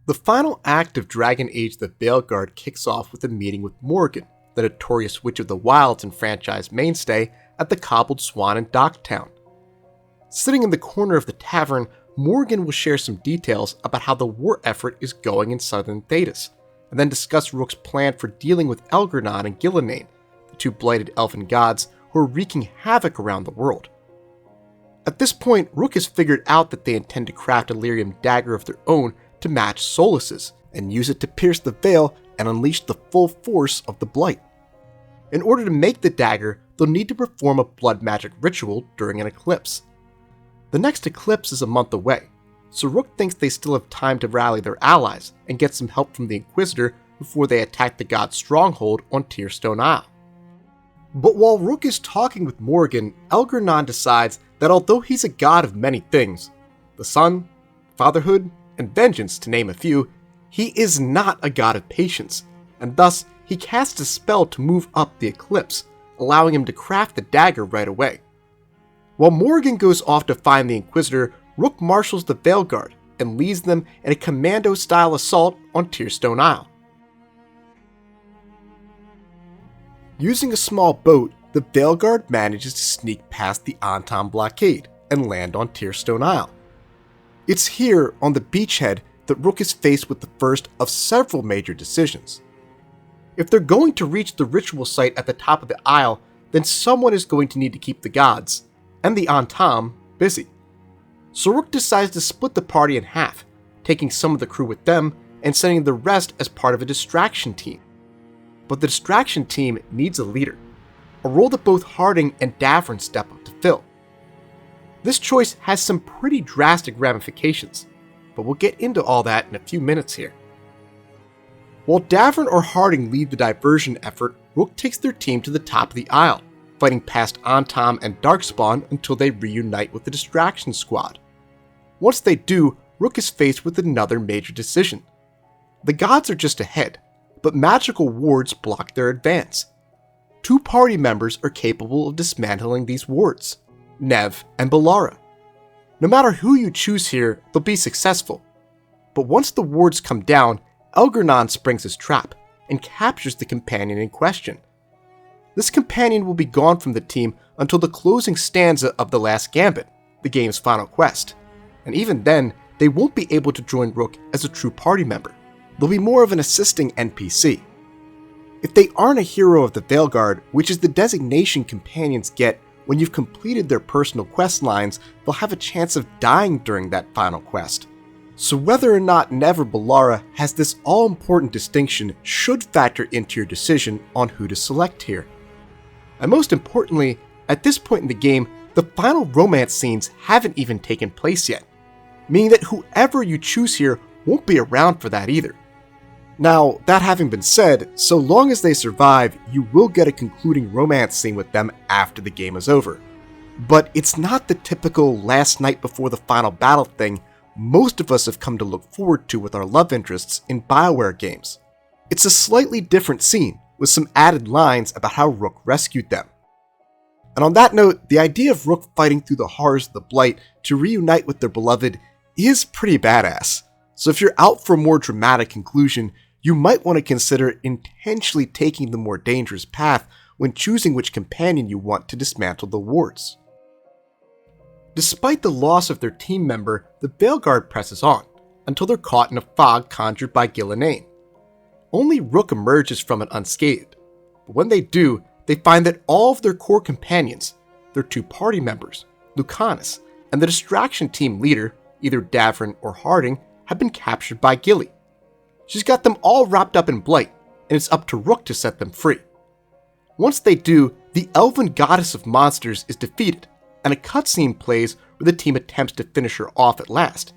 The final act of Dragon Age the Veilguard kicks off with a meeting with Morrigan, the notorious Witch of the Wilds and franchise mainstay, at the Cobbled Swan in Docktown. Sitting in the corner of the tavern, Morrigan will share some details about how the war effort is going in southern Thedas, and then discuss Rook's plan for dealing with Elgar'nan and Elgar'nan, the two blighted elven gods who are wreaking havoc around the world. At this point, Rook has figured out that they intend to craft a lyrium dagger of their own to match Solus's, and use it to pierce the veil and unleash the full force of the blight. In order to make the dagger, they'll need to perform a blood magic ritual during an eclipse. The next eclipse is a month away, so Rook thinks they still have time to rally their allies and get some help from the Inquisitor before they attack the god's stronghold on Tearstone Isle. But while Rook is talking with Morrigan, Elgar'nan decides that although he's a god of many things, the sun, fatherhood, and vengeance to name a few, he is not a god of patience, and thus he casts a spell to move up the eclipse, allowing him to craft the dagger right away. While Morrigan goes off to find the Inquisitor, Rook marshals the Veilguard and leads them in a commando-style assault on Tearstone Isle. Using a small boat, the Veilguard manages to sneak past the Anton blockade and land on Tearstone Isle. It's here, on the beachhead, that Rook is faced with the first of several major decisions. If they're going to reach the ritual site at the top of the isle, then someone is going to need to keep the gods, and the Antam, busy. So Rook decides to split the party in half, taking some of the crew with them and sending the rest as part of a distraction team. But the distraction team needs a leader, a role that both Harding and Davern step up to fill. This choice has some pretty drastic ramifications, but we'll get into all that in a few minutes here. While Davern or Harding lead the diversion effort, Rook takes their team to the top of the isle, fighting past Antam and Darkspawn until they reunite with the distraction squad. Once they do, Rook is faced with another major decision. The gods are just ahead, but magical wards block their advance. Two party members are capable of dismantling these wards, Nev and Bellara. No matter who you choose here, they'll be successful. But once the wards come down, Elgar'nan springs his trap and captures the companion in question. This companion will be gone from the team until the closing stanza of the last Gambit, the game's final quest, and even then, they won't be able to join Rook as a true party member. They'll be more of an assisting NPC. If they aren't a hero of the Veilguard, which is the designation companions get when you've completed their personal quest lines, they'll have a chance of dying during that final quest. So whether or not Nev or Bellara has this all-important distinction should factor into your decision on who to select here. And most importantly, at this point in the game, the final romance scenes haven't even taken place yet, meaning that whoever you choose here won't be around for that either. Now, that having been said, so long as they survive, you will get a concluding romance scene with them after the game is over. But it's not the typical last night before the final battle thing most of us have come to look forward to with our love interests in BioWare games. It's a slightly different scene, with some added lines about how Rook rescued them. And on that note, the idea of Rook fighting through the horrors of the Blight to reunite with their beloved is pretty badass. So if you're out for a more dramatic conclusion, you might want to consider intentionally taking the more dangerous path when choosing which companion you want to dismantle the wards. Despite the loss of their team member, the Veilguard presses on, until they're caught in a fog conjured by Elgar'nan. Only Rook emerges from it unscathed, but when they do, they find that all of their core companions, their two party members, Lucanus, and the distraction team leader, either Davern or Harding, have been captured by Gilly. She's got them all wrapped up in blight, and it's up to Rook to set them free. Once they do, the elven goddess of monsters is defeated, and a cutscene plays where the team attempts to finish her off at last.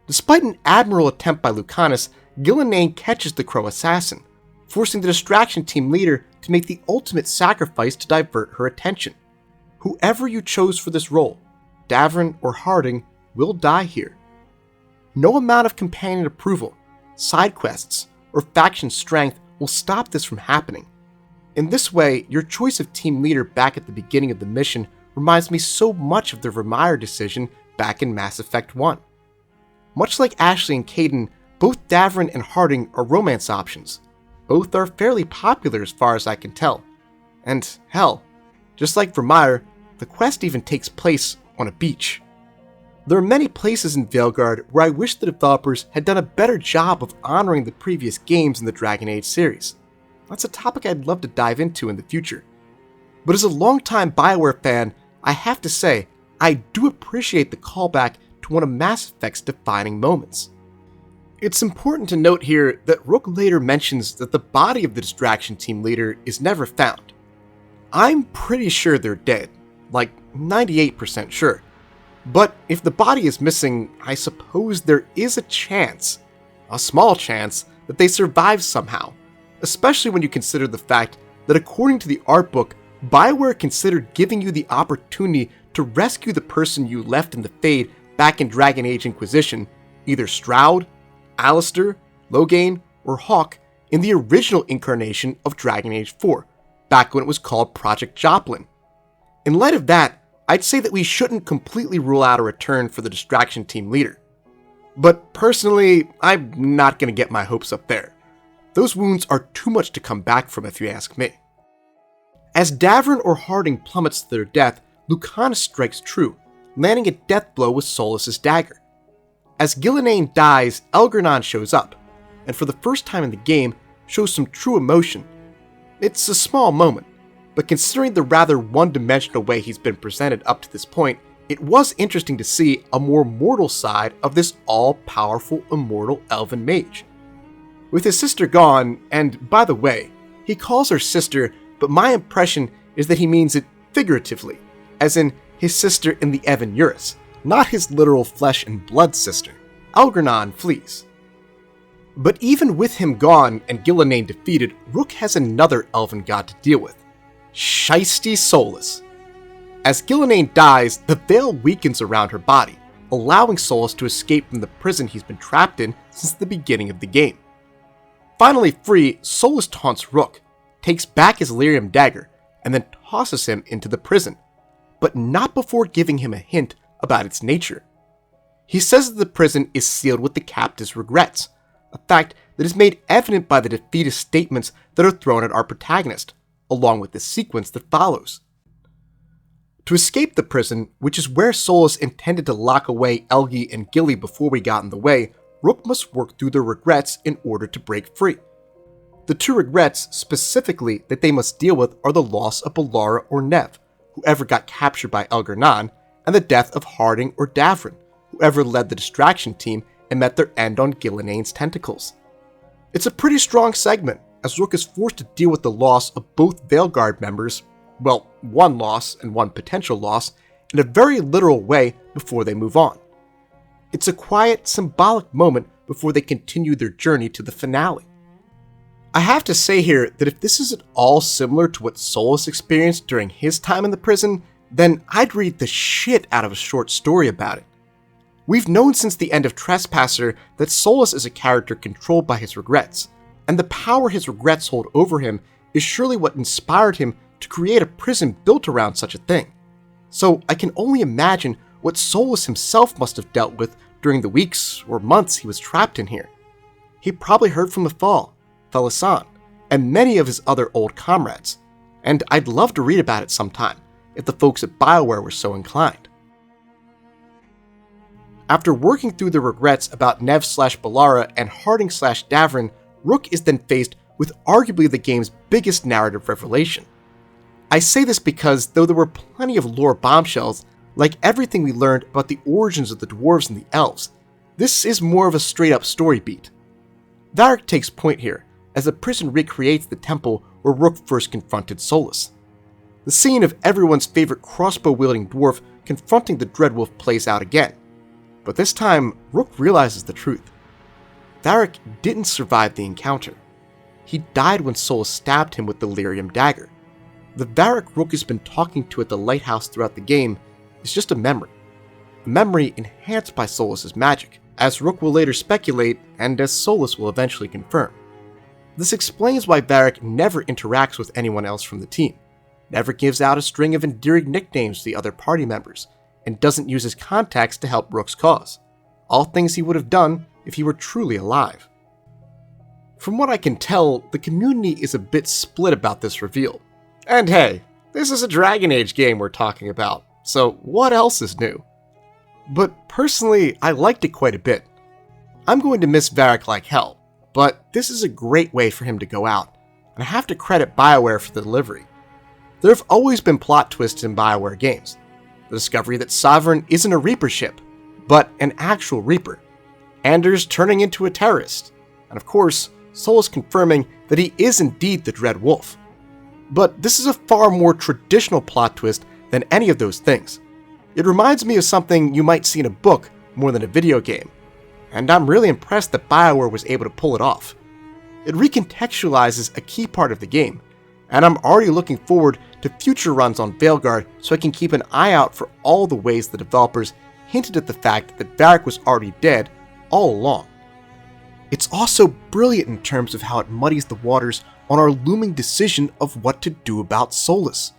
Despite an admirable attempt by Lucanus, Elgar'nan catches the Crow Assassin, forcing the distraction team leader to make the ultimate sacrifice to divert her attention. Whoever you chose for this role, Davern or Harding, will die here. No amount of companion approval, side quests, or faction strength will stop this from happening. In this way, your choice of team leader back at the beginning of the mission reminds me so much of the Vermeer decision back in Mass Effect 1. Much like Ashley and Kaidan, Both Davrin and Harding are romance options. Both are fairly popular as far as I can tell. And hell, just like Vermeer, the quest even takes place on a beach. There are many places in Veilguard where I wish the developers had done a better job of honoring the previous games in the Dragon Age series. That's a topic I'd love to dive into in the future. But as a longtime BioWare fan, I have to say, I do appreciate the callback to one of Mass Effect's defining moments. It's important to note here that Rook later mentions that the body of the Distraction Team leader is never found. I'm pretty sure they're dead, like 98% sure. But if the body is missing, I suppose there is a chance, a small chance, that they survive somehow, especially when you consider the fact that according to the art book, BioWare considered giving you the opportunity to rescue the person you left in the Fade back in Dragon Age Inquisition, either Stroud, Alistair, Loghain, or Hawk in the original incarnation of Dragon Age 4, back when it was called Project Joplin. In light of that, I'd say that we shouldn't completely rule out a return for the Distraction Team leader. But personally, I'm not going to get my hopes up there. Those wounds are too much to come back from if you ask me. As Davrin or Harding plummets to their death, Lucanus strikes true, landing a death blow with Solas's dagger. As Gillenane dies, Elgar'nan shows up, and for the first time in the game, shows some true emotion. It's a small moment, but considering the rather one-dimensional way he's been presented up to this point, it was interesting to see a more mortal side of this all-powerful immortal elven mage. With his sister gone, and by the way, he calls her sister, but my impression is that he means it figuratively, as in his sister in the Evanuris, not his literal flesh and blood sister. Elgar'nan flees. But even with him gone and Gillenane defeated, Rook has another elven god to deal with. Shiesty Solas. As Gillenane dies, the veil weakens around her body, allowing Solas to escape from the prison he's been trapped in since the beginning of the game. Finally free, Solas taunts Rook, takes back his lyrium dagger, and then tosses him into the prison, but not before giving him a hint about its nature. He says that the prison is sealed with the captive's regrets, a fact that is made evident by the defeatist statements that are thrown at our protagonist, along with the sequence that follows. To escape the prison, which is where Solas intended to lock away Elgi and Gilly before we got in the way, Rook must work through their regrets in order to break free. The two regrets, specifically, that they must deal with are the loss of Bellara or Nev, whoever got captured by Elgar'nan, and the death of Harding or Davrin, whoever led the Distraction Team and met their end on Gillenane's tentacles. It's a pretty strong segment, as Rook is forced to deal with the loss of both Veilguard members, well, one loss and one potential loss, in a very literal way before they move on. It's a quiet, symbolic moment before they continue their journey to the finale. I have to say here that if this is at all similar to what Solas experienced during his time in the prison, then I'd read the shit out of a short story about it. We've known since the end of Trespasser that Solas is a character controlled by his regrets, and the power his regrets hold over him is surely what inspired him to create a prison built around such a thing. So I can only imagine what Solas himself must have dealt with during the weeks or months he was trapped in here. He probably heard from Athal, Felisan, and many of his other old comrades, and I'd love to read about it sometime, if the folks at BioWare were so inclined. After working through the regrets about Nev/Bellara and Harding/Davrin, Rook is then faced with arguably the game's biggest narrative revelation. I say this because, though there were plenty of lore bombshells, like everything we learned about the origins of the dwarves and the elves, this is more of a straight-up story beat. Varric takes point here, as the prison recreates the temple where Rook first confronted Solas. The scene of everyone's favorite crossbow-wielding dwarf confronting the Dreadwolf plays out again, but this time, Rook realizes the truth. Varric didn't survive the encounter. He died when Solas stabbed him with the lyrium dagger. The Varric Rook has been talking to at the lighthouse throughout the game is just a memory enhanced by Solas's magic, as Rook will later speculate and as Solas will eventually confirm. This explains why Varric never interacts with anyone else from the team, never gives out a string of endearing nicknames to the other party members, and doesn't use his contacts to help Rook's cause. All things he would have done if he were truly alive. From what I can tell, the community is a bit split about this reveal. And hey, this is a Dragon Age game we're talking about, so what else is new? But personally, I liked it quite a bit. I'm going to miss Varric like hell, but this is a great way for him to go out, and I have to credit BioWare for the delivery. There have always been plot twists in BioWare games. The discovery that Sovereign isn't a Reaper ship, but an actual Reaper. Anders turning into a terrorist. And of course, Solus confirming that he is indeed the Dread Wolf. But this is a far more traditional plot twist than any of those things. It reminds me of something you might see in a book more than a video game. And I'm really impressed that BioWare was able to pull it off. It recontextualizes a key part of the game, and I'm already looking forward to future runs on Veilguard so I can keep an eye out for all the ways the developers hinted at the fact that Varric was already dead all along. It's also brilliant in terms of how it muddies the waters on our looming decision of what to do about Solus.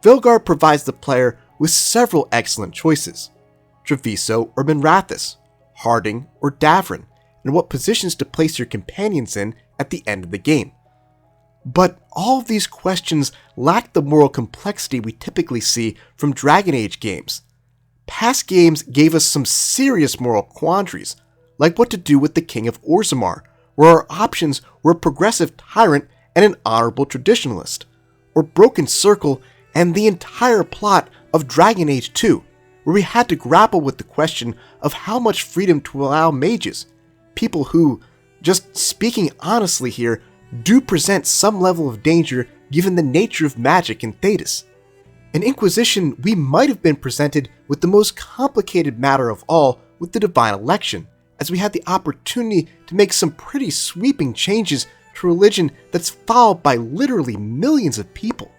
Veilguard provides the player with several excellent choices: Treviso or Minrathous, Harding or Davrin, and what positions to place your companions in at the end of the game. But all of these questions lack the moral complexity we typically see from Dragon Age games. Past games gave us some serious moral quandaries, like what to do with the King of Orzammar, where our options were a progressive tyrant and an honorable traditionalist, or Broken Circle and the entire plot of Dragon Age 2, where we had to grapple with the question of how much freedom to allow mages, people who, just speaking honestly here, do present some level of danger given the nature of magic in Thedas. In Inquisition, we might have been presented with the most complicated matter of all with the Divine Election, as we had the opportunity to make some pretty sweeping changes to religion that's followed by literally millions of people.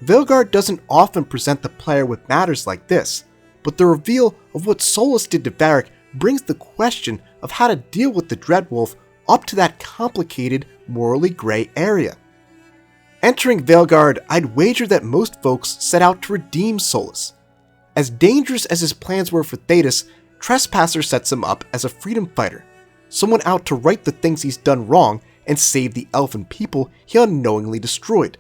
Veilguard doesn't often present the player with matters like this, but the reveal of what Solus did to Varric brings the question of how to deal with the Dreadwolf up to that complicated, morally gray area. Entering Veilguard, I'd wager that most folks set out to redeem Solus. As dangerous as his plans were for Thedas, Trespasser sets him up as a freedom fighter, someone out to right the things he's done wrong and save the elfin people he unknowingly destroyed.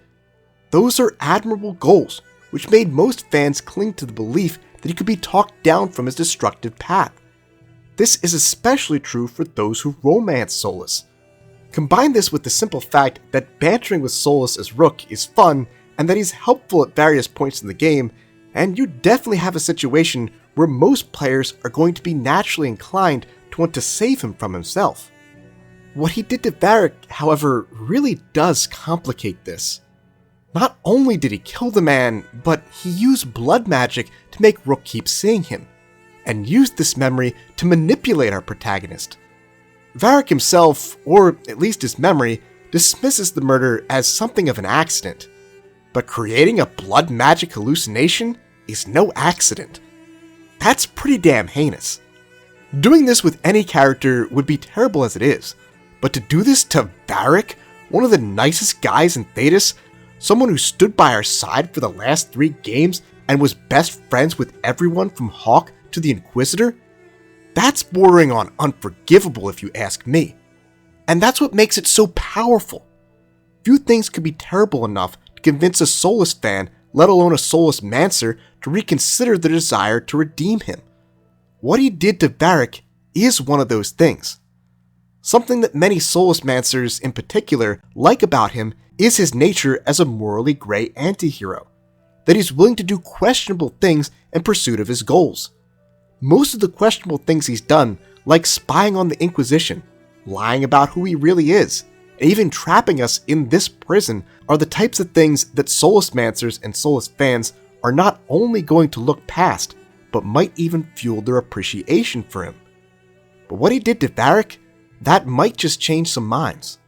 Those are admirable goals, which made most fans cling to the belief that he could be talked down from his destructive path. This is especially true for those who romance Solus. Combine this with the simple fact that bantering with Solus as Rook is fun and that he's helpful at various points in the game, and you definitely have a situation where most players are going to be naturally inclined to want to save him from himself. What he did to Varric, however, really does complicate this. Not only did he kill the man, but he used blood magic to make Rook keep seeing him, and used this memory to manipulate our protagonist. Varric himself, or at least his memory, dismisses the murder as something of an accident. But creating a blood magic hallucination is no accident. That's pretty damn heinous. Doing this with any character would be terrible as it is, but to do this to Varric, one of the nicest guys in Thedas, someone who stood by our side for the last 3 games and was best friends with everyone from Hawk to the Inquisitor, that's bordering on unforgivable if you ask me. And that's what makes it so powerful. Few things could be terrible enough to convince a Solus fan, let alone a Solus Mancer, to reconsider their desire to redeem him. What he did to Varric is one of those things. Something that many Solus Mancers in particular like about him is his nature as a morally gray antihero, that he's willing to do questionable things in pursuit of his goals. Most of the questionable things he's done, like spying on the Inquisition, lying about who he really is, and even trapping us in this prison, are the types of things that Solus Mancers and Solus fans are not only going to look past, but might even fuel their appreciation for him. But what he did to Varric, that might just change some minds.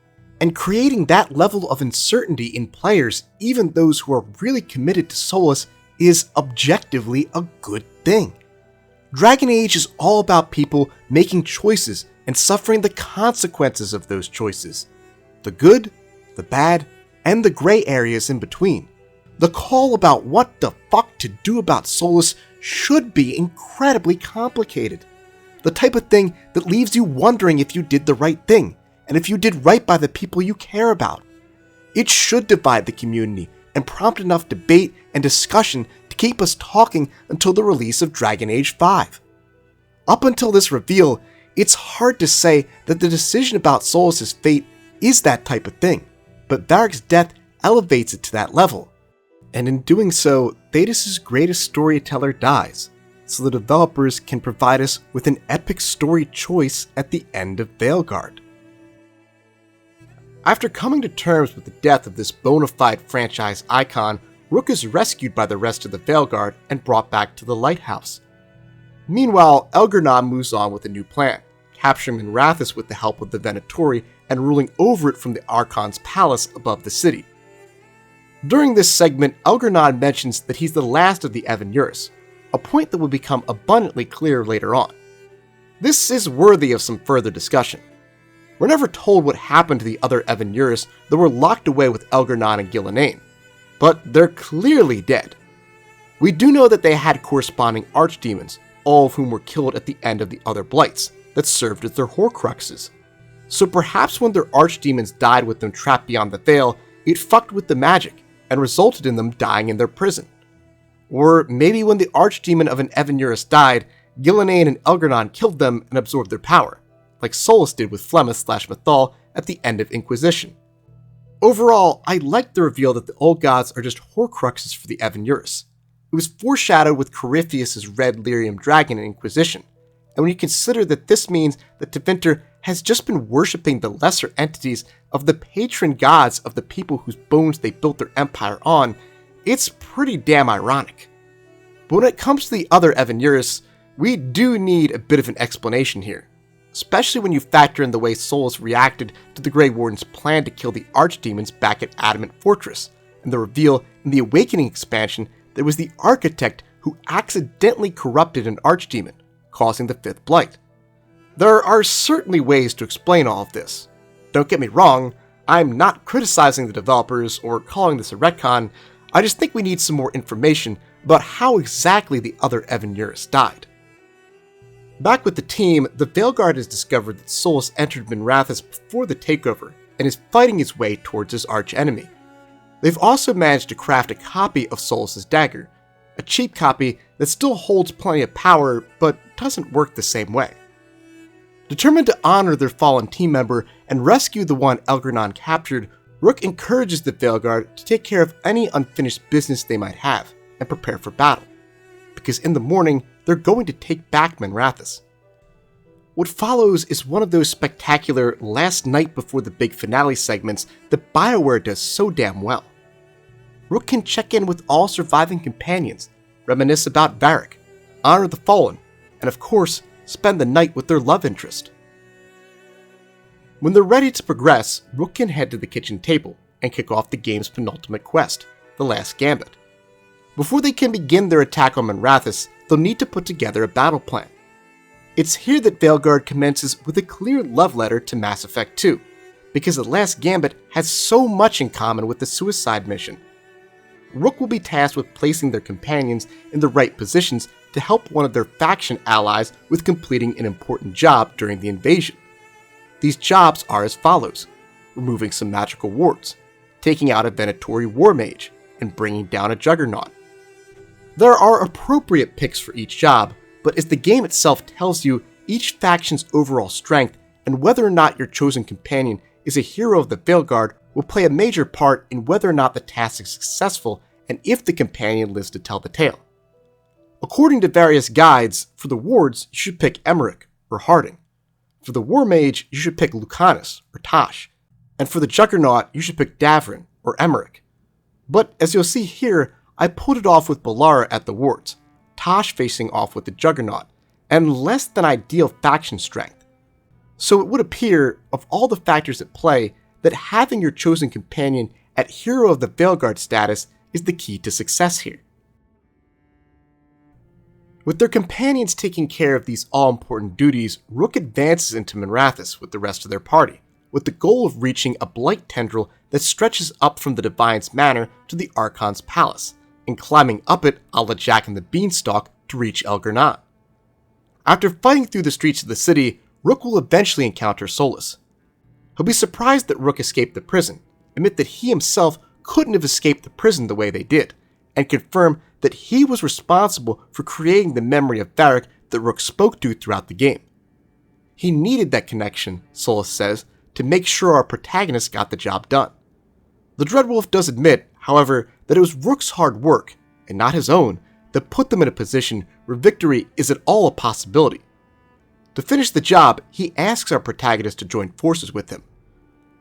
And creating that level of uncertainty in players, even those who are really committed to Solus, is objectively a good thing. Dragon Age is all about people making choices and suffering the consequences of those choices. The good, the bad, and the gray areas in between. The call about what the fuck to do about Solus should be incredibly complicated. The type of thing that leaves you wondering if you did the right thing, and if you did right by the people you care about. It should divide the community and prompt enough debate and discussion to keep us talking until the release of Dragon Age 5. Up until this reveal, it's hard to say that the decision about Solas' fate is that type of thing, but Varric's death elevates it to that level. And in doing so, Thetis' greatest storyteller dies, so the developers can provide us with an epic story choice at the end of Veilguard. After coming to terms with the death of this bona fide franchise icon, Rook is rescued by the rest of the Veilguard and brought back to the lighthouse. Meanwhile, Elgar'nan moves on with a new plan, capturing Minrathous with the help of the Venatori and ruling over it from the Archon's palace above the city. During this segment, Elgar'nan mentions that he's the last of the Evanuris, a point that will become abundantly clear later on. This is worthy of some further discussion. We're never told what happened to the other Evanuris that were locked away with Elgar'nan and Gillian, but they're clearly dead. We do know that they had corresponding archdemons, all of whom were killed at the end of the other Blights, that served as their Horcruxes. So perhaps when their archdemons died with them trapped beyond the Veil, it fucked with the magic, and resulted in them dying in their prison. Or maybe when the archdemon of an Evanuris died, Gillian and Elgar'nan killed them and absorbed their power, like Solas did with Flemeth/Mythal at the end of Inquisition. Overall, I like the reveal that the old gods are just Horcruxes for the Evanuris. It was foreshadowed with Corypheus' red lyrium dragon in Inquisition, and when you consider that this means that Tevinter has just been worshipping the lesser entities of the patron gods of the people whose bones they built their empire on, it's pretty damn ironic. But when it comes to the other Evanuris, we do need a bit of an explanation here, especially when you factor in the way Solas reacted to the Grey Warden's plan to kill the archdemons back at Adamant Fortress, and the reveal in the Awakening expansion that it was the Architect who accidentally corrupted an archdemon, causing the Fifth Blight. There are certainly ways to explain all of this. Don't get me wrong, I'm not criticizing the developers or calling this a retcon, I just think we need some more information about how exactly the other Evanuris died. Back with the team, the Veilguard has discovered that Solas entered Minrathous before the takeover and is fighting his way towards his archenemy. They've also managed to craft a copy of Solas' dagger, a cheap copy that still holds plenty of power but doesn't work the same way. Determined to honor their fallen team member and rescue the one Elgar'nan captured, Rook encourages the Veilguard to take care of any unfinished business they might have and prepare for battle, because in the morning they're going to take back Minrathous. What follows is one of those spectacular last night before the big finale segments that BioWare does so damn well. Rook can check in with all surviving companions, reminisce about Varric, honor the fallen, and of course, spend the night with their love interest. When they're ready to progress, Rook can head to the kitchen table and kick off the game's penultimate quest, the last Gambit. Before they can begin their attack on Minrathous, they'll need to put together a battle plan. It's here that Veilguard commences with a clear love letter to Mass Effect 2, because the last Gambit has so much in common with the suicide mission. Rook will be tasked with placing their companions in the right positions to help one of their faction allies with completing an important job during the invasion. These jobs are as follows: removing some magical wards, taking out a Venatori war mage, and bringing down a Juggernaut. There are appropriate picks for each job, but as the game itself tells you, each faction's overall strength and whether or not your chosen companion is a hero of the Veilguard will play a major part in whether or not the task is successful and if the companion lives to tell the tale. According to various guides, for the wards you should pick Emmerich or Harding. For the war mage you should pick Lucanus or Tosh, and for the Juggernaut you should pick Davrin or Emmerich. But as you'll see here, I pulled it off with Balara at the wards, Tosh facing off with the Juggernaut, and less than ideal faction strength. So it would appear, of all the factors at play, that having your chosen companion at Hero of the Veilguard status is the key to success here. With their companions taking care of these all-important duties, Rook advances into Minrathous with the rest of their party, with the goal of reaching a blight tendril that stretches up from the Divine's Manor to the Archon's Palace, and climbing up it a la Jack and the Beanstalk to reach Elgar'nan. After fighting through the streets of the city, Rook will eventually encounter Solus. He'll be surprised that Rook escaped the prison, admit that he himself couldn't have escaped the prison the way they did, and confirm that he was responsible for creating the memory of Varric that Rook spoke to throughout the game. He needed that connection, Solus says, to make sure our protagonist got the job done. The Dreadwolf does admit, however, that it was Rook's hard work, and not his own, that put them in a position where victory is at all a possibility. To finish the job, he asks our protagonist to join forces with him.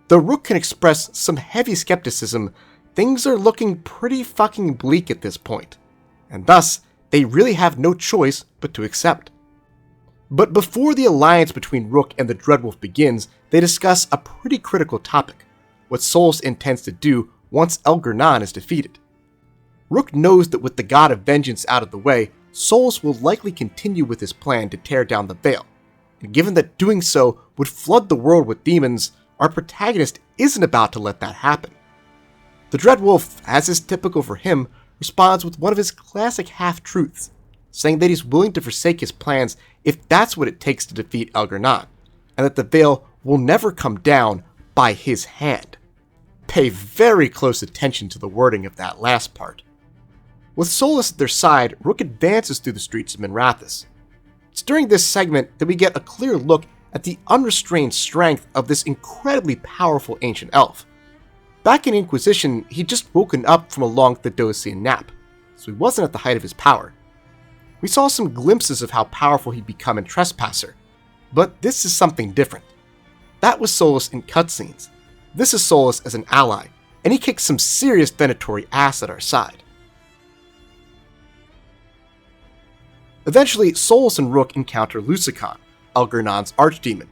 Though Rook can express some heavy skepticism, things are looking pretty fucking bleak at this point, and thus, they really have no choice but to accept. But before the alliance between Rook and the Dreadwolf begins, they discuss a pretty critical topic: what Solus intends to do once Elgar'nan is defeated. Rook knows that with the God of Vengeance out of the way, Solus will likely continue with his plan to tear down the Veil, and given that doing so would flood the world with demons, our protagonist isn't about to let that happen. The Dreadwolf, as is typical for him, responds with one of his classic half-truths, saying that he's willing to forsake his plans if that's what it takes to defeat Elgar'nan, and that the Veil will never come down by his hand. Pay very close attention to the wording of that last part. With Solus at their side, Rook advances through the streets of Minrathous. It's during this segment that we get a clear look at the unrestrained strength of this incredibly powerful ancient elf. Back in Inquisition, he'd just woken up from a long Theodosian nap, so he wasn't at the height of his power. We saw some glimpses of how powerful he'd become in Trespasser, but this is something different. That was Solus in cutscenes. This is Solus as an ally, and he kicks some serious Venatori ass at our side. Eventually, Solus and Rook encounter Lusicon, Elgar'nan's archdemon.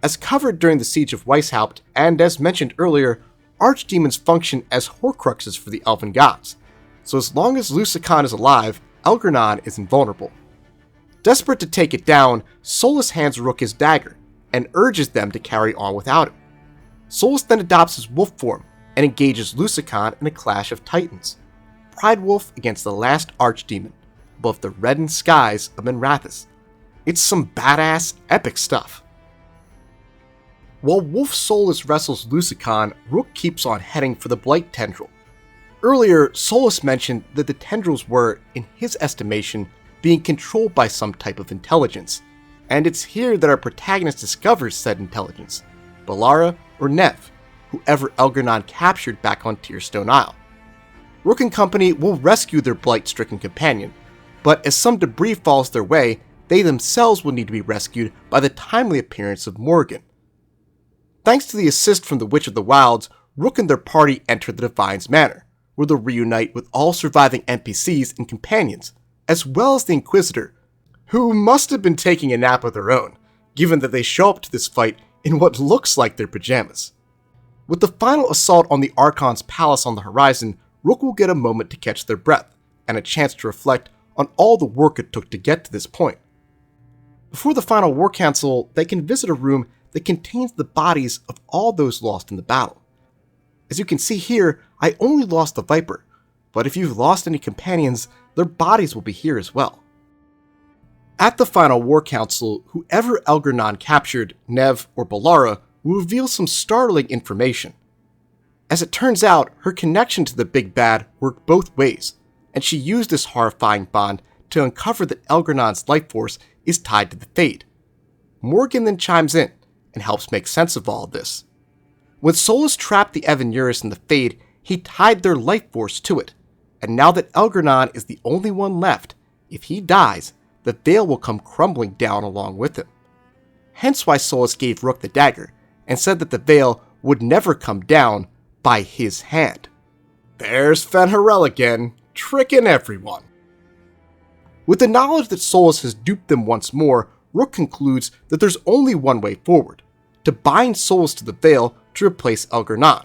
As covered during the Siege of Weishaupt, and as mentioned earlier, archdemons function as Horcruxes for the elven gods, so as long as Lusicon is alive, Elgar'nan is invulnerable. Desperate to take it down, Solus hands Rook his dagger, and urges them to carry on without him. Solus then adopts his wolf form, and engages Lusicon in a clash of titans. Pride Wolf against the last archdemon, above the reddened skies of Minrathous. It's some badass, epic stuff. While Wolf Solus wrestles Lusicon, Rook keeps on heading for the Blight Tendril. Earlier, Solus mentioned that the tendrils were, in his estimation, being controlled by some type of intelligence, and it's here that our protagonist discovers said intelligence, Balara or Nev, whoever Elgar'nan captured back on Tearstone Isle. Rook and company will rescue their blight-stricken companion, but as some debris falls their way, they themselves will need to be rescued by the timely appearance of Morgan. Thanks to the assist from the Witch of the Wilds, Rook and their party enter the Divine's Manor, where they'll reunite with all surviving NPCs and companions, as well as the Inquisitor, who must have been taking a nap of their own, given that they show up to this fight in what looks like their pajamas. With the final assault on the Archon's palace on the horizon, Rook will get a moment to catch their breath, and a chance to reflect on all the work it took to get to this point. Before the final war council, they can visit a room that contains the bodies of all those lost in the battle. As you can see here, I only lost the Viper, but if you've lost any companions, their bodies will be here as well. At the final war council, whoever Elgar'nan captured, Nev or Balara, will reveal some startling information. As it turns out, her connection to the Big Bad worked both ways, and she used this horrifying bond to uncover that Elgar'nan's life force is tied to the Fade. Morgan then chimes in and helps make sense of all of this. When Solus trapped the Evanuris in the Fade, he tied their life force to it, and now that Elgar'nan is the only one left, if he dies, the Veil will come crumbling down along with him. Hence why Solus gave Rook the dagger, and said that the Veil would never come down by his hand. There's Fen'Harel again, tricking everyone. With the knowledge that Solus has duped them once more, Rook concludes that there's only one way forward, to bind Solus to the Veil to replace Elgar'nan.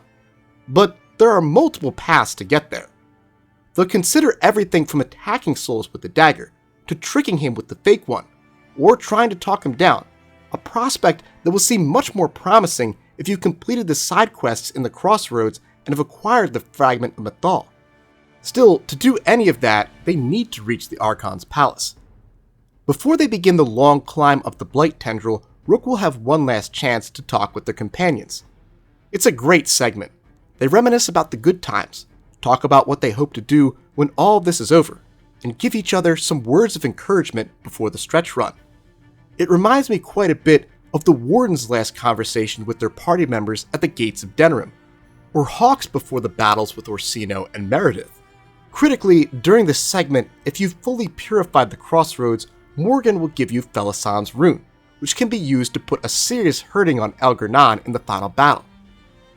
But there are multiple paths to get there. They'll consider everything from attacking Solus with the dagger, to tricking him with the fake one, or trying to talk him down, a prospect that will seem much more promising if you've completed the side quests in the Crossroads and have acquired the Fragment of Mythal. Still, to do any of that, they need to reach the Archon's palace. Before they begin the long climb up the Blight Tendril, Rook will have one last chance to talk with their companions. It's a great segment. They reminisce about the good times, talk about what they hope to do when all of this is over, and give each other some words of encouragement before the stretch run. It reminds me quite a bit of the Warden's last conversation with their party members at the gates of Denerim, or Hawks before the battles with Orsino and Meredith. Critically, during this segment, if you've fully purified the crossroads, Morgan will give you Felisan's rune, which can be used to put a serious hurting on Elgar'nan in the final battle.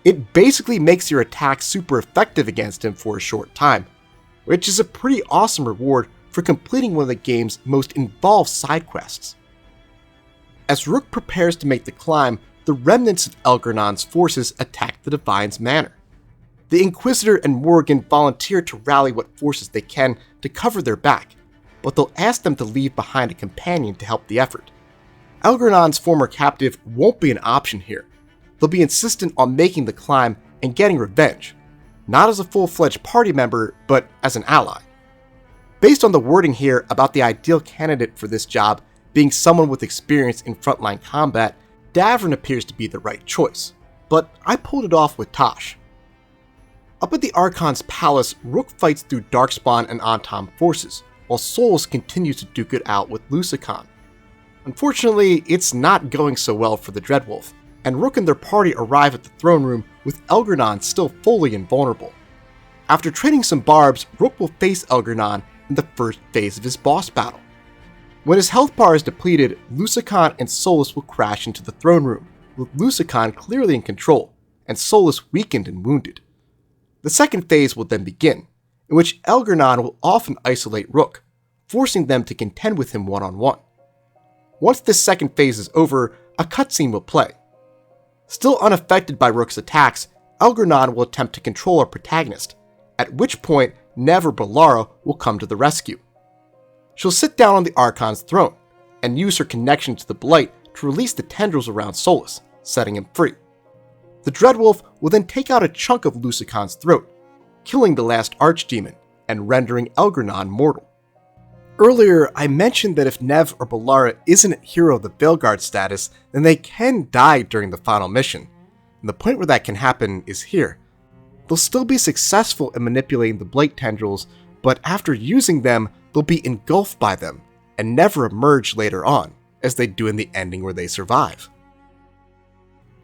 It basically makes your attack super effective against him for a short time, which is a pretty awesome reward for completing one of the game's most involved side quests. As Rook prepares to make the climb, the remnants of Elgar'nan's forces attack the Divine's manor. The Inquisitor and Morgan volunteer to rally what forces they can to cover their back, but they'll ask them to leave behind a companion to help the effort. Elgar'nan's former captive won't be an option here. They'll be insistent on making the climb and getting revenge, not as a full-fledged party member, but as an ally. Based on the wording here about the ideal candidate for this job being someone with experience in frontline combat, Davrin appears to be the right choice, but I pulled it off with Tosh. Up at the Archon's palace, Rook fights through Darkspawn and Antom forces, while Solus continues to duke it out with Lucican. Unfortunately, it's not going so well for the Dreadwolf, and Rook and their party arrive at the throne room with Elgar'nan still fully invulnerable. After trading some barbs, Rook will face Elgar'nan in the first phase of his boss battle. When his health bar is depleted, Lucican and Solus will crash into the throne room, with Lucican clearly in control, and Solus weakened and wounded. The second phase will then begin, in which Elgar'nan will often isolate Rook, forcing them to contend with him one-on-one. Once this second phase is over, a cutscene will play. Still unaffected by Rook's attacks, Elgar'nan will attempt to control our protagonist, at which point Nev or Bellara will come to the rescue. She'll sit down on the Archon's throne, and use her connection to the Blight to release the tendrils around Solus, setting him free. The Dreadwolf will then take out a chunk of Lucican's throat, killing the last Archdemon, and rendering Elgar'nan mortal. Earlier, I mentioned that if Nev or Bellara isn't a hero of the Veilguard status, then they can die during the final mission, and the point where that can happen is here. They'll still be successful in manipulating the Blight tendrils, but after using them, they'll be engulfed by them, and never emerge later on, as they do in the ending where they survive.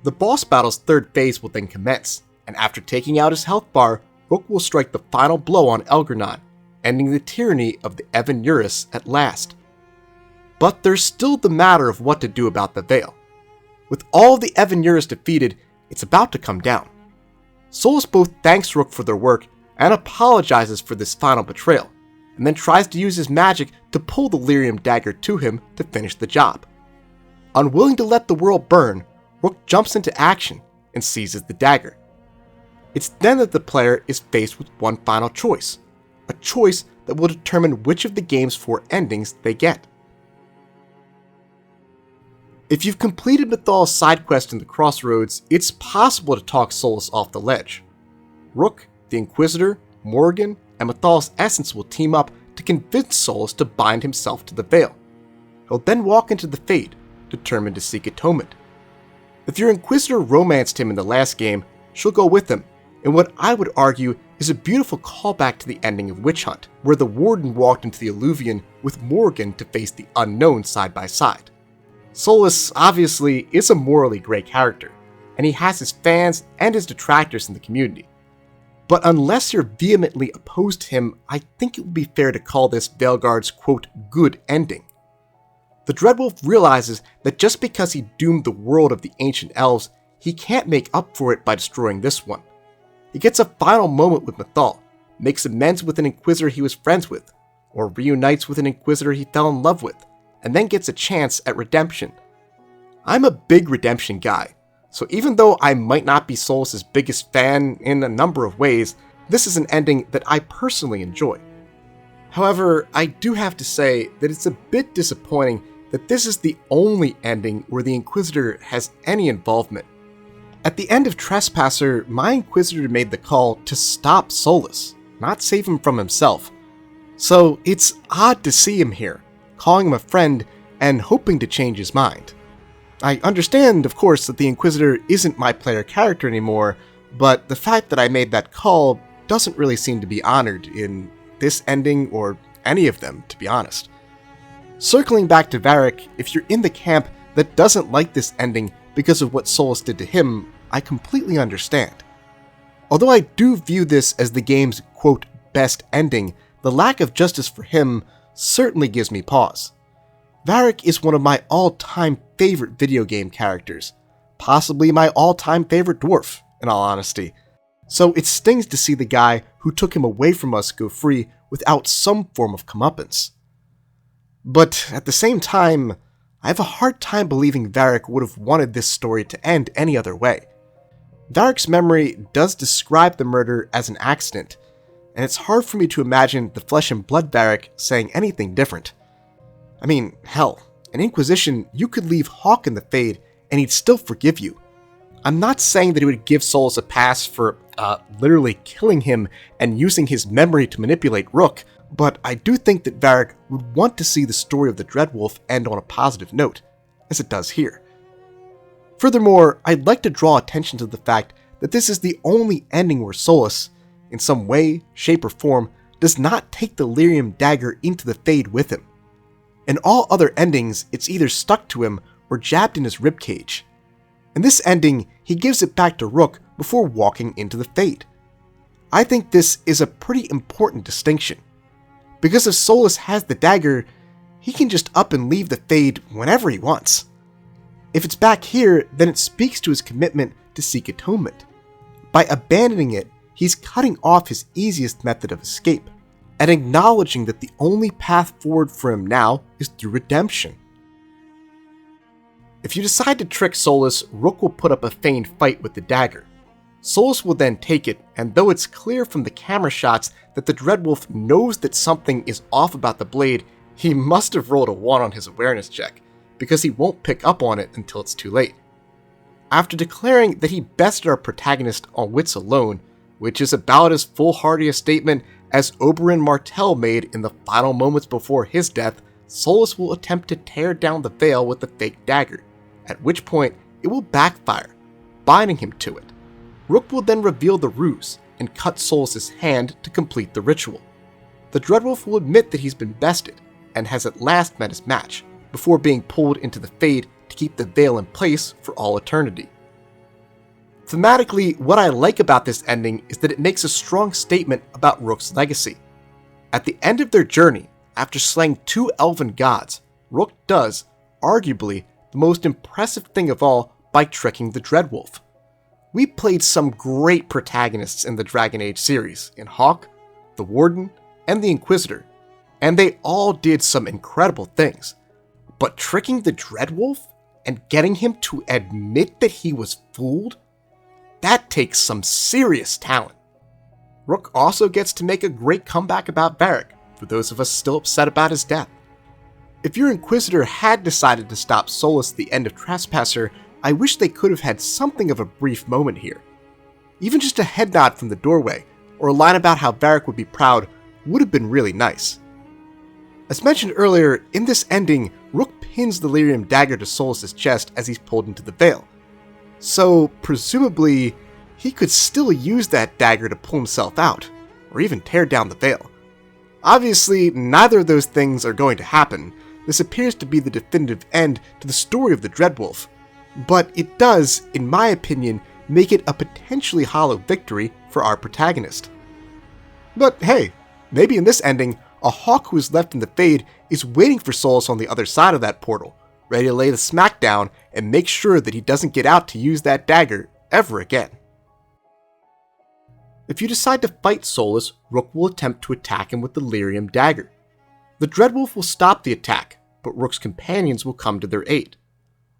The boss battle's third phase will then commence, and after taking out his health bar, Rook will strike the final blow on Elgar'nan, ending the tyranny of the Evanuris at last. But there's still the matter of what to do about the Veil. With all of the Evanuris defeated, it's about to come down. Solus both thanks Rook for their work and apologizes for this final betrayal, and then tries to use his magic to pull the lyrium dagger to him to finish the job. Unwilling to let the world burn, Rook jumps into action and seizes the dagger. It's then that the player is faced with one final choice, a choice that will determine which of the game's 4 endings they get. If you've completed Mythal's side quest in the Crossroads, it's possible to talk Solus off the ledge. Rook, the Inquisitor, Morgan, and Mythal's Essence will team up to convince Solus to bind himself to the Veil. He'll then walk into the Fade, determined to seek atonement. If your Inquisitor romanced him in the last game, she'll go with him, in what I would argue is a beautiful callback to the ending of Witch Hunt, where the Warden walked into the Alluvion with Morgan to face the unknown side by side. Solus, obviously, is a morally great character, and he has his fans and his detractors in the community. But unless you're vehemently opposed to him, I think it would be fair to call this Veilguard's quote, good ending. The Dreadwolf realizes that just because he doomed the world of the ancient elves, he can't make up for it by destroying this one. He gets a final moment with Mythal, makes amends with an Inquisitor he was friends with, or reunites with an Inquisitor he fell in love with, and then gets a chance at redemption. I'm a big redemption guy, so even though I might not be Solus' biggest fan in a number of ways, this is an ending that I personally enjoy. However, I do have to say that it's a bit disappointing that this is the only ending where the Inquisitor has any involvement. At the end of Trespasser, my Inquisitor made the call to stop Solus, not save him from himself. So it's odd to see him here, calling him a friend, and hoping to change his mind. I understand, of course, that the Inquisitor isn't my player character anymore, but the fact that I made that call doesn't really seem to be honored in this ending or any of them, to be honest. Circling back to Varric, if you're in the camp that doesn't like this ending because of what Solas did to him, I completely understand. Although I do view this as the game's, quote, best ending, the lack of justice for him certainly gives me pause. Varric is one of my all-time favorite video game characters, possibly my all-time favorite dwarf, in all honesty. So it stings to see the guy who took him away from us go free without some form of comeuppance. But at the same time, I have a hard time believing Varric would have wanted this story to end any other way. Varric's memory does describe the murder as an accident, and it's hard for me to imagine the flesh and blood Varric saying anything different. I mean, hell, in Inquisition, you could leave Hawke in the Fade and he'd still forgive you. I'm not saying that he would give Solas a pass for literally killing him and using his memory to manipulate Rook, but I do think that Varric would want to see the story of the Dreadwolf end on a positive note, as it does here. Furthermore, I'd like to draw attention to the fact that this is the only ending where Solas, in some way, shape, or form, does not take the Lyrium dagger into the Fade with him. In all other endings, it's either stuck to him or jabbed in his ribcage. In this ending, he gives it back to Rook before walking into the Fade. I think this is a pretty important distinction, because if Solas has the dagger, he can just up and leave the Fade whenever he wants. If it's back here, then it speaks to his commitment to seek atonement. By abandoning it, he's cutting off his easiest method of escape, and acknowledging that the only path forward for him now is through redemption. If you decide to trick Solas, Rook will put up a feigned fight with the dagger. Solas will then take it, and though it's clear from the camera shots that the Dreadwolf knows that something is off about the blade, he must have rolled a 1 on his awareness check, because he won't pick up on it until it's too late. After declaring that he bested our protagonist on wits alone, which is about as foolhardy a statement as Oberyn Martell made in the final moments before his death, Solas will attempt to tear down the veil with the fake dagger, at which point it will backfire, binding him to it. Rook will then reveal the ruse and cut Solas' hand to complete the ritual. The Dreadwolf will admit that he's been bested and has at last met his match, before being pulled into the Fade to keep the veil in place for all eternity. Thematically, what I like about this ending is that it makes a strong statement about Rook's legacy. At the end of their journey, after slaying 2 elven gods, Rook does, arguably, the most impressive thing of all by tricking the Dreadwolf. We played some great protagonists in the Dragon Age series, in Hawke, the Warden, and the Inquisitor, and they all did some incredible things. But tricking the Dreadwolf and getting him to admit that he was fooled? That takes some serious talent. Rook also gets to make a great comeback about Varric, for those of us still upset about his death. If your Inquisitor had decided to stop Solas at the end of Trespasser, I wish they could have had something of a brief moment here. Even just a head nod from the doorway, or a line about how Varric would be proud, would have been really nice. As mentioned earlier, in this ending, Rook pins the Lyrium dagger to Solas' chest as he's pulled into the veil. So, presumably, he could still use that dagger to pull himself out, or even tear down the veil. Obviously, neither of those things are going to happen. This appears to be the definitive end to the story of the Dreadwolf, but it does, in my opinion, make it a potentially hollow victory for our protagonist. But hey, maybe in this ending, a Hawke who is left in the Fade is waiting for Solas on the other side of that portal, ready to lay the smack down and make sure that he doesn't get out to use that dagger ever again. If you decide to fight Solas, Rook will attempt to attack him with the Lyrium dagger. The Dreadwolf will stop the attack, but Rook's companions will come to their aid.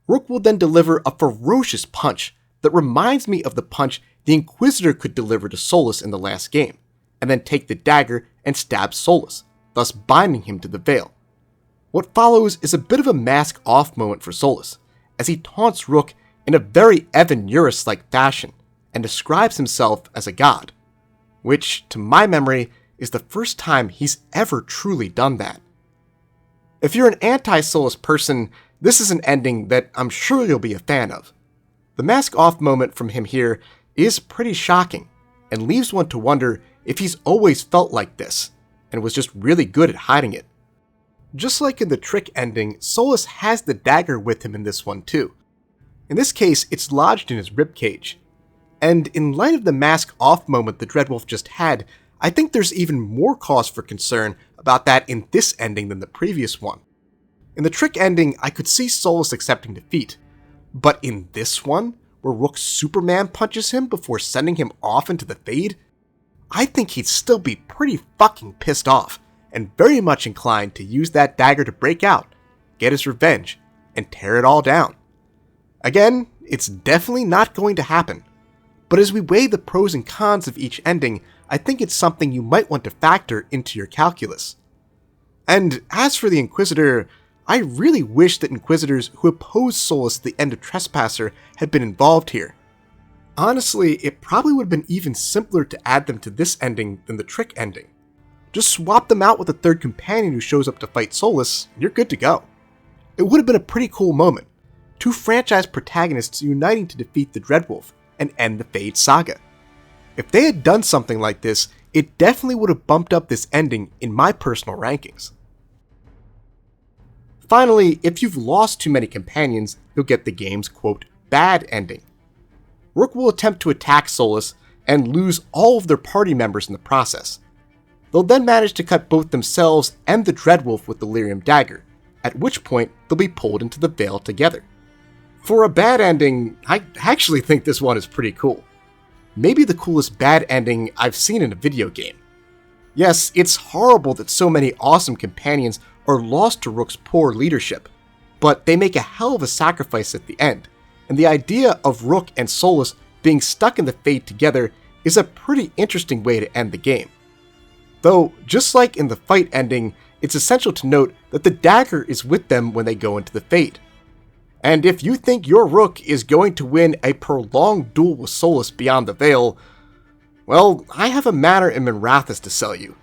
Rook will then deliver a ferocious punch that reminds me of the punch the Inquisitor could deliver to Solas in the last game, and then take the dagger and stab Solas, thus binding him to the veil. What follows is a bit of a mask-off moment for Solas, as he taunts Rook in a very Evanuris-like fashion, and describes himself as a god, which, to my memory, is the first time he's ever truly done that. If you're an anti-Solus person, this is an ending that I'm sure you'll be a fan of. The mask off moment from him here is pretty shocking, and leaves one to wonder if he's always felt like this, and was just really good at hiding it. Just like in the Trick ending, Solus has the dagger with him in this one too. In this case, it's lodged in his ribcage. And in light of the mask off moment the Dreadwolf just had, I think there's even more cause for concern about that in this ending than the previous one. In the Trick ending, I could see Solus accepting defeat, but in this one, where Rook Superman punches him before sending him off into the Fade, I think he'd still be pretty fucking pissed off, and very much inclined to use that dagger to break out, get his revenge, and tear it all down. Again, it's definitely not going to happen, but as we weigh the pros and cons of each ending, I think it's something you might want to factor into your calculus. And as for the Inquisitor, I really wish that Inquisitors who opposed Solus at the end of Trespasser had been involved here. Honestly, it probably would have been even simpler to add them to this ending than the Trick ending. Just swap them out with a third companion who shows up to fight Solus, and you're good to go. It would have been a pretty cool moment. Two franchise protagonists uniting to defeat the Dreadwolf and end the Fade saga. If they had done something like this, it definitely would have bumped up this ending in my personal rankings. Finally, if you've lost too many companions, you'll get the game's, quote, bad ending. Rook will attempt to attack Solus and lose all of their party members in the process. They'll then manage to cut both themselves and the Dreadwolf with the Lyrium dagger, at which point they'll be pulled into the Veil together. For a bad ending, I actually think this one is pretty cool. Maybe the coolest bad ending I've seen in a video game. Yes, it's horrible that so many awesome companions are lost to Rook's poor leadership, but they make a hell of a sacrifice at the end, and the idea of Rook and Solus being stuck in the Fade together is a pretty interesting way to end the game. Though, just like in the fight ending, it's essential to note that the dagger is with them when they go into the Fade. And if you think your Rook is going to win a prolonged duel with Solus beyond the Veil, well, I have a manor in Minrathous to sell you.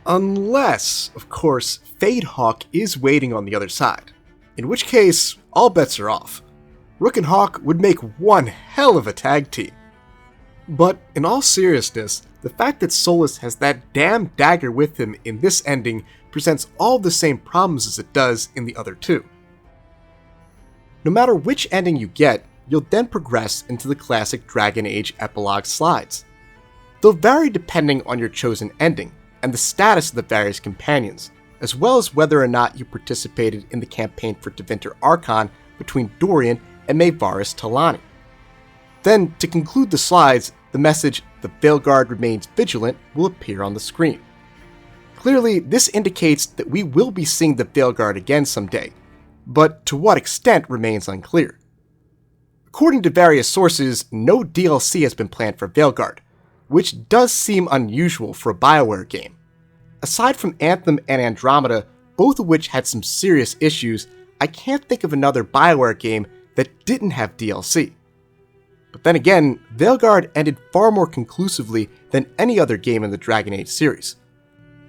Unless, of course, Fadehawk is waiting on the other side, in which case, all bets are off. Rook and Hawk would make one hell of a tag team. But in all seriousness, the fact that Solus has that damn dagger with him in this ending presents all the same problems as it does in the other two. No matter which ending you get, you'll then progress into the classic Dragon Age epilogue slides. They'll vary depending on your chosen ending, and the status of the various companions, as well as whether or not you participated in the campaign for Tevinter Archon between Dorian and Maevaris Talani. Then, to conclude the slides, the message, "The Veilguard remains vigilant," will appear on the screen. Clearly, this indicates that we will be seeing the Veilguard again someday, but to what extent remains unclear. According to various sources, no DLC has been planned for Veilguard, which does seem unusual for a BioWare game. Aside from Anthem and Andromeda, both of which had some serious issues, I can't think of another BioWare game that didn't have DLC. But then again, Veilguard ended far more conclusively than any other game in the Dragon Age series.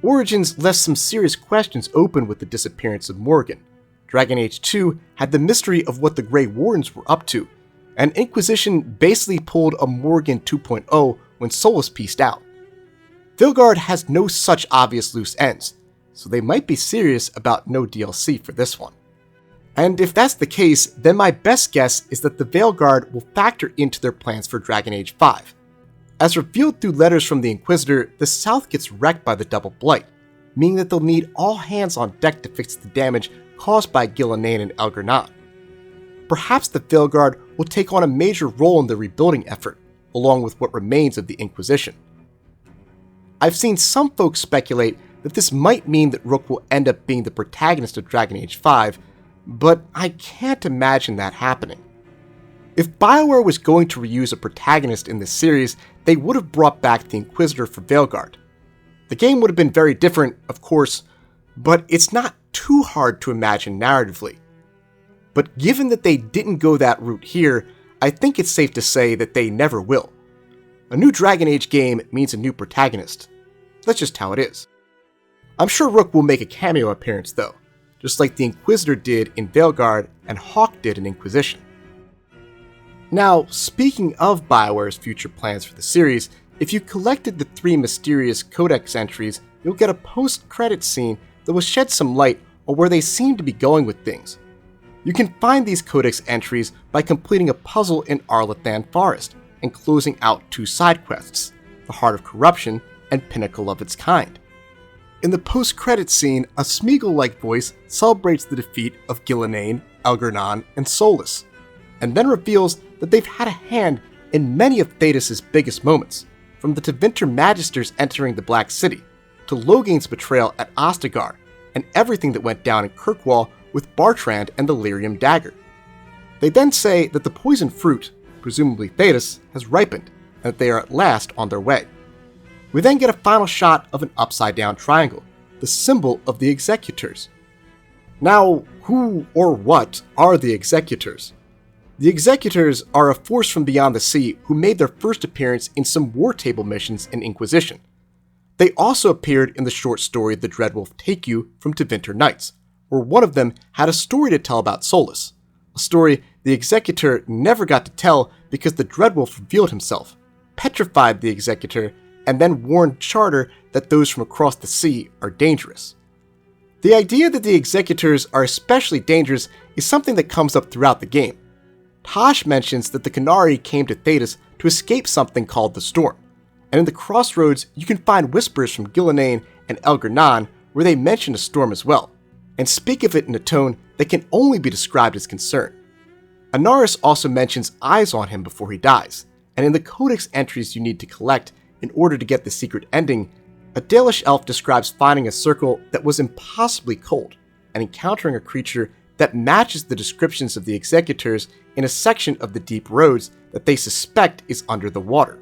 Origins left some serious questions open with the disappearance of Morgan. Dragon Age 2 had the mystery of what the Grey Wardens were up to, and Inquisition basically pulled a Morgan 2.0 when Solus pieced out. Veilguard has no such obvious loose ends, so they might be serious about no DLC for this one. And if that's the case, then my best guess is that the Veilguard will factor into their plans for Dragon Age 5. As revealed through letters from the Inquisitor, the South gets wrecked by the Double Blight, meaning that they'll need all hands on deck to fix the damage caused by Elgar'nan and Elgar'nan. Perhaps the Veilguard will take on a major role in the rebuilding effort, along with what remains of the Inquisition. I've seen some folks speculate that this might mean that Rook will end up being the protagonist of Dragon Age 5, but I can't imagine that happening. If BioWare was going to reuse a protagonist in this series, they would have brought back the Inquisitor for Veilguard. The game would have been very different, of course, but it's not too hard to imagine narratively. But given that they didn't go that route here, I think it's safe to say that they never will. A new Dragon Age game means a new protagonist. That's just how it is. I'm sure Rook will make a cameo appearance though, just like the Inquisitor did in Veilguard and Hawk did in Inquisition. Now, speaking of BioWare's future plans for the series, if you collected the 3 mysterious Codex entries, you'll get a post-credits scene that will shed some light on where they seem to be going with things. You can find these Codex entries by completing a puzzle in Arlathan Forest and closing out 2 side quests, the Heart of Corruption and Pinnacle of its Kind. In the post-credits scene, a Smeagol-like voice celebrates the defeat of Elgar'nan, Elgar'nan, and Solus, and then reveals that they've had a hand in many of Thedas' biggest moments, from the Tevinter Magisters entering the Black City, to Logain's betrayal at Ostagar, and everything that went down in Kirkwall with Bartrand and the Lyrium dagger. They then say that the poison fruit, presumably Thedas, has ripened, and that they are at last on their way. We then get a final shot of an upside-down triangle, the symbol of the Executors. Now, who or what are the Executors? The Executors are a force from beyond the sea who made their first appearance in some war table missions in Inquisition. They also appeared in the short story The Dreadwolf Take You from Tevinter Nights, where one of them had a story to tell about Solus, a story the Executor never got to tell because the Dreadwolf revealed himself, petrified the Executor, and then warned Charter that those from across the sea are dangerous. The idea that the Executors are especially dangerous is something that comes up throughout the game. Tosh mentions that the Qunari came to Thedas to escape something called the Storm, and in the Crossroads you can find whispers from Elgar'nan and Elgar'nan where they mention a storm as well, and speak of it in a tone that can only be described as concern. Anaris also mentions eyes on him before he dies, and in the Codex entries you need to collect in order to get the secret ending, a Dalish elf describes finding a circle that was impossibly cold, and encountering a creature that matches the descriptions of the Executors in a section of the deep roads that they suspect is under the water.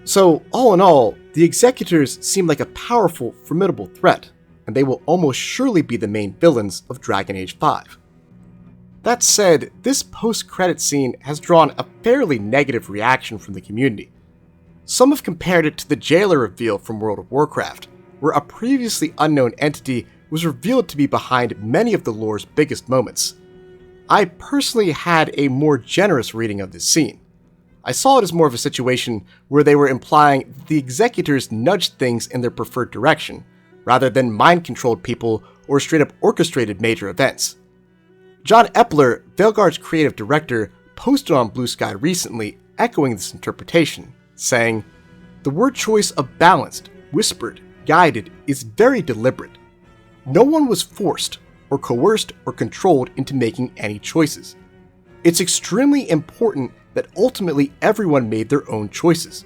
So, all in all, the Executors seem like a powerful, formidable threat, and they will almost surely be the main villains of Dragon Age 5. That said, this post-credit scene has drawn a fairly negative reaction from the community. Some have compared it to the Jailer reveal from World of Warcraft, where a previously unknown entity was revealed to be behind many of the lore's biggest moments. I personally had a more generous reading of this scene. I saw it as more of a situation where they were implying the Executors nudged things in their preferred direction, rather than mind-controlled people or straight-up orchestrated major events. John Epler, Veilguard's creative director, posted on Blue Sky recently echoing this interpretation, saying, "The word choice of balanced, whispered, guided is very deliberate. No one was forced, or coerced, or controlled into making any choices. It's extremely important that ultimately everyone made their own choices.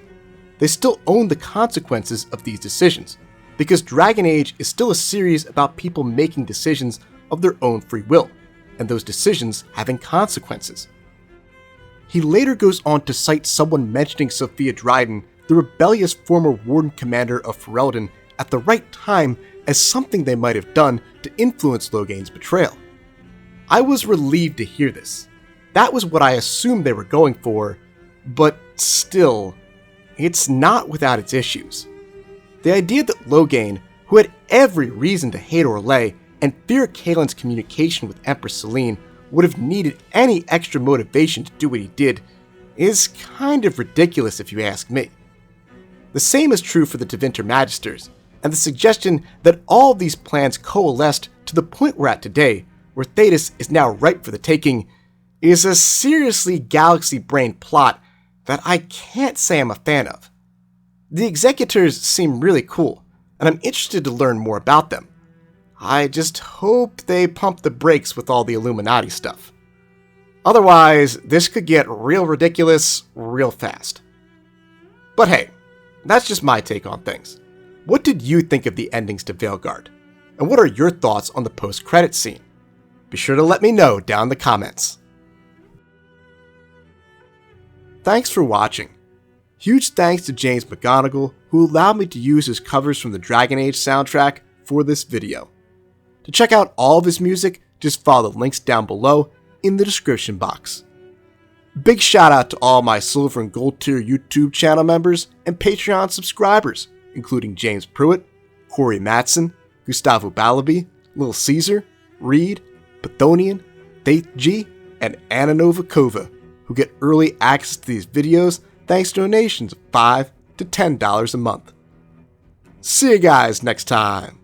They still own the consequences of these decisions, because Dragon Age is still a series about people making decisions of their own free will, and those decisions having consequences." He later goes on to cite someone mentioning Sophia Dryden, the rebellious former Warden Commander of Ferelden, at the right time as something they might have done to influence Logain's betrayal. I was relieved to hear this. That was what I assumed they were going for, but still, it's not without its issues. The idea that Logain, who had every reason to hate Orlais and fear Kaelin's communication with Empress Selene, would have needed any extra motivation to do what he did, is kind of ridiculous if you ask me. The same is true for the Tevinter Magisters, and the suggestion that all of these plans coalesced to the point we're at today, where Thedas is now ripe for the taking, is a seriously galaxy-brained plot that I can't say I'm a fan of. The Executors seem really cool, and I'm interested to learn more about them. I just hope they pump the brakes with all the Illuminati stuff. Otherwise, this could get real ridiculous real fast. But hey, that's just my take on things. What did you think of the endings to Veilguard? And what are your thoughts on the post-credits scene? Be sure to let me know down in the comments. Thanks for watching. Huge thanks to James McGonigal, who allowed me to use his covers from the Dragon Age soundtrack for this video. To check out all of his music, just follow the links down below in the description box. Big shout out to all my Silver and Gold tier YouTube channel members and Patreon subscribers, including James Pruitt, Corey Matson, Gustavo Balabi, Lil Caesar, Reed, Pathonian, Faith G, and Anna Novakova, who get early access to these videos thanks to donations of $5 to $10 a month. See you guys next time!